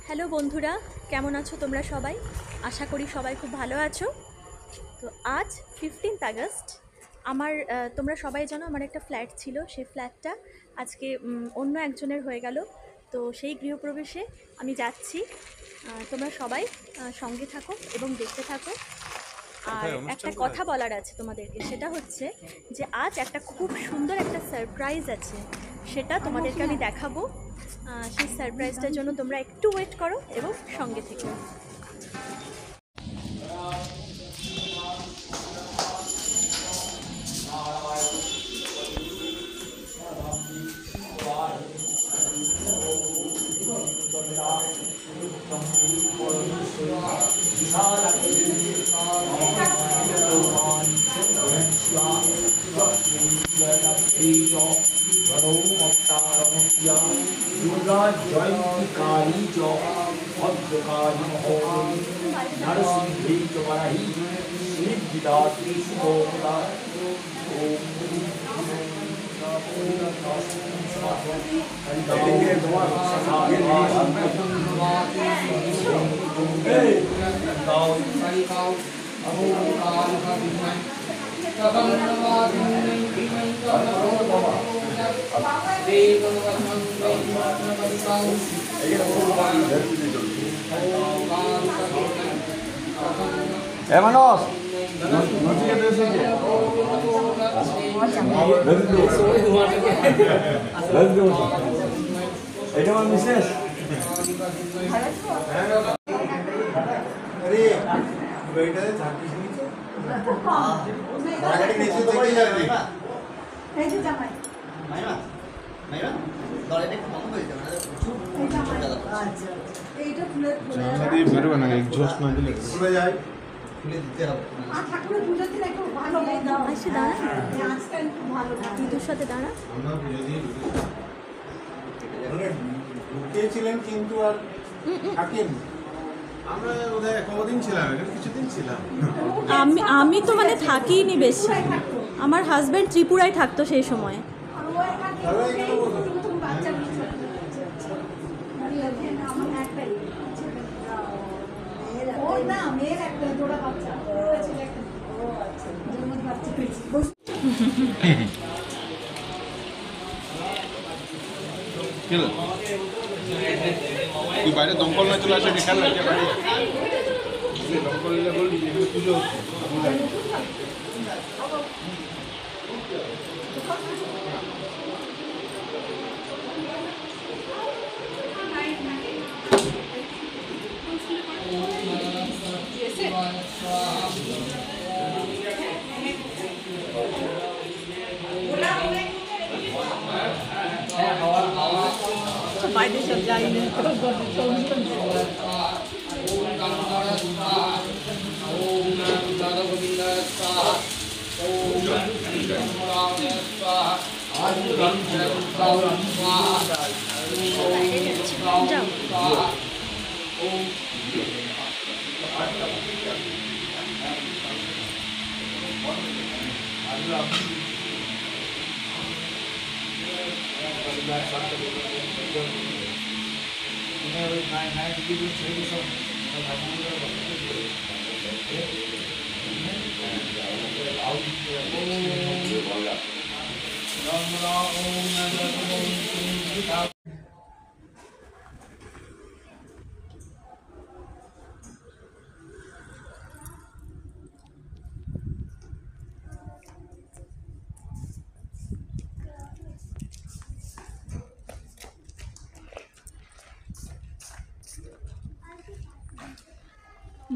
Hello বন্ধুরা, কেমন আছো তোমরা সবাই? আশা করি সবাই খুব ভালো আছো। তো আজ 15th আগস্ট আমার তোমরা সবাই জানো আমার একটা ফ্ল্যাট ছিল, সেই ফ্ল্যাটটা আজকে অন্য একজনের হয়ে গেল। তো সেই গৃহপ্রবেশে আমি যাচ্ছি। তোমরা সবাই সঙ্গে থাকো এবং দেখতে থাকো। আর একটা কথা বলার আছে তোমাদেরকে, সেটা হচ্ছে যে আজ একটা খুব সুন্দর একটা সারপ্রাইজ আছে, সেটা তোমাদেরকে আমি দেখাবো। সেই সারপ্রাইজটার জন্য তোমরা একটু ওয়েট করো এবং সঙ্গে থেকো। दुर्गा जयंती काली च भद्रकाली महोदय नरसिंही च Varahi Siddhidatri शुभोपदा Hermanos, no sigue decir এটা আমার মিসেস अरे बेटा झाकी सुनीचे मराठी नेसे चेक जावे এই যে জামাই মাইমা মাইমা দলেতে কম হইছে মানে আচ্ছা এইটা খুলে সাথে বেরোবে না এক্সস্ট না দিলে খুলে যায় খুলে দিতে হবে আর ঠাকুরের পুজোর দিন একটু ভালো দাও আইসে দাঁড়া, আজকাল একটু ভালো দিদুর সাথে দাঁড়া। আমরা পুজো দিয়ে মানে ঢুকেছিলেন কিন্তু আর থাকেন আমরা ওদের কতদিন ছিলাম এখানে কিছুদিন ছিলাম আমি তো মানে থাকিনি বেশি। আমার হাজব্যান্ড ত্রিপুরায় থাকতো সেই সময়। বাচ্চা আমার একটাই ও না মেয়ের একটা জোড়া বাচ্চা ছেলে একটা ও আচ্ছা জন্ম বাচ্চা কেন তুই বাইরে দমকল না চলে আসে খেয়াল রাখতে পারি দমকল নিলে বলবি এখানে পুজো হচ্ছে বাইরে সব যাই না।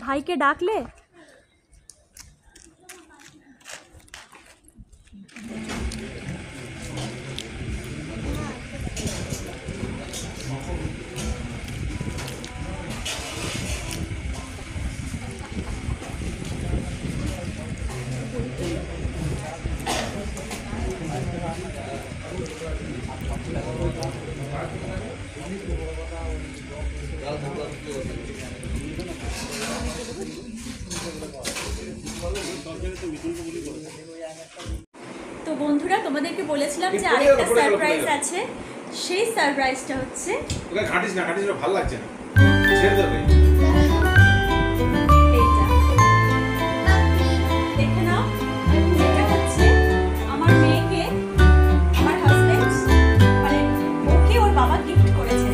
ভাইকে ডাকলে? তো বন্ধুরা, তোমাদেরকে বলেছিলাম যে আরেকটা সারপ্রাইজ আছে। সেই সারপ্রাইজটা হচ্ছে ওকে ঘাটিস না ভালো লাগছে না ছেড়ে দেবে এইটা দেখে নাও, এটা হচ্ছে আমার মেয়েকে আমার হাজবেন্ড মানে ওকে ওর বাবা গিফট করেছে।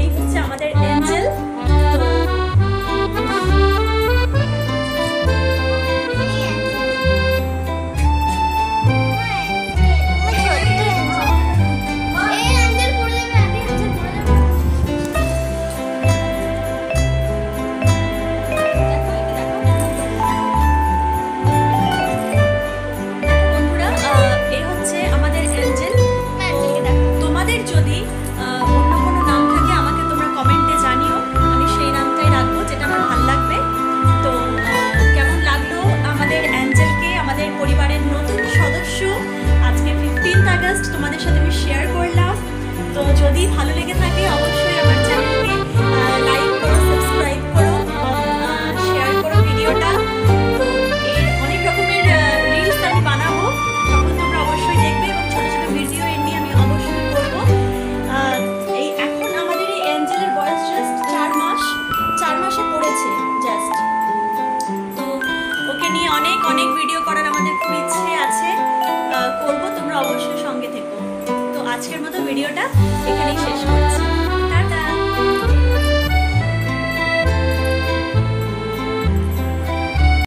এই হচ্ছে আমাদের এঞ্জেল। বন্ধুরা, এই হচ্ছে আমাদের এঞ্জেল। তোমাদের যদি অন্য কোনো নাম থাকে আমাকে তোমরা কমেন্টে জানিও, আমি সেই নামটাই রাখবো যেটা আমার ভালো লাগবে। তো কেমন লাগলো আমাদের অ্যাঞ্জেলকে, আমাদের পরিবারের নতুন সদস্য, আজকে 15th আগস্ট তোমাদের সাথে আমি শেয়ার করলাম। তো যদি ভালো লেগে থাকে অবশ্যই আমার চ্যানেলকে লাইক করো, সাবস্ক্রাইব করো, শেয়ার করো ভিডিওটা। তো এর অনেক রকমের রিলস আমি বানাবো, তখন তোমরা অবশ্যই দেখবে এবং ছোটো ছোটো ভিডিও এমনি আমি অবশ্যই করবো। এই এখন আমাদের এই অ্যাঞ্জেলের বয়স জাস্ট 4 মাসে পড়েছে জাস্ট। তো ওকে নিয়ে অনেক অনেক ভিডিও করার আমাদের খুব ইচ্ছে আছে, করবো, তোমরা অবশ্যই সঙ্গে থেকো। তো আজকের মতো ভিডিওটা এখানেই শেষ করছি।